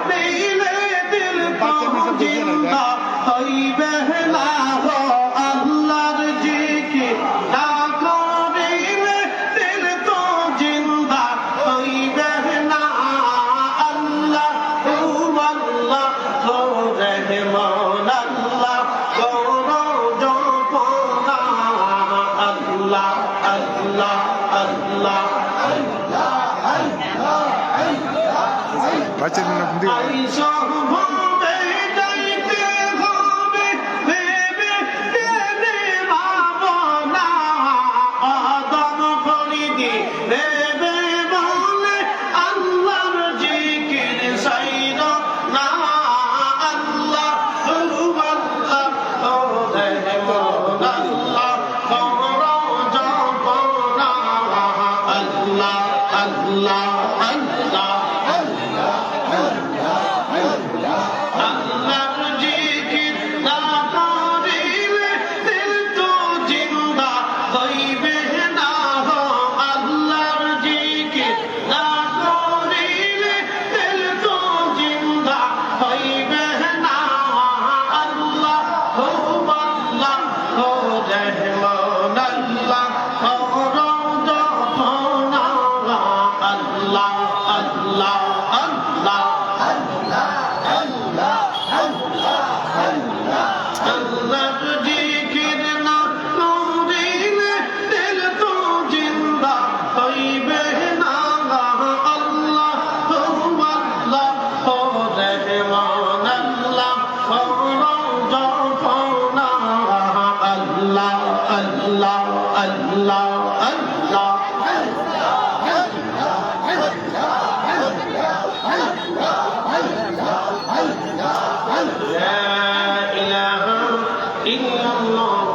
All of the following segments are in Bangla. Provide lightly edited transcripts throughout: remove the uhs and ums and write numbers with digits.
দিলে দিল তো জিন্দা হইবে না গো আল্লাহর জিকির না করিলে দিল তো জিন্দা হইবে না আল্লাহ আল্লাহ গো রহমান আল্লাহ গো জপনা আল্লাহ আল্লাহ আল্লাহ বাচ্চার নাম আইসা হবে যাইতে হবে ভেবে টেনে ভাবনা আদম ফরিদি ভেবে বলে আল্লাহর জিকির সাইর না আল্লাহ আল্লাহ ও রহমান আল্লাহ করো জপনা আল্লাহ আল্লাহ আল্লাহ আল্লাহর জিকির না করিলে দিল তো জিন্দা হইবে না গো আল্লাহর জিকির না করিলে দিল তো জিন্দা হইবে না আল্লাহ হো আল্লাহ হো রহমান আল্লাহ করো জপনা আল্লাহ আল্লাহ আল্লাহ আল্লাহর জিকির না করিলে দিল তো জিন্দা হইবে না আল্লাহ আল্লাহ ও রহমান আল্লাহ করো জপনা আল্লাহ আল্লাহ আল্লাহ আল্লাহ لا إله إلا الله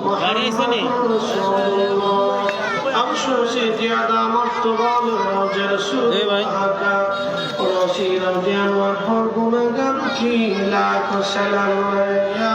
محمد رسول الله أبشر سيدي عدا مرتبى للرج رسول حكا رشيد الجان والحرب مقركي لا تسلم يا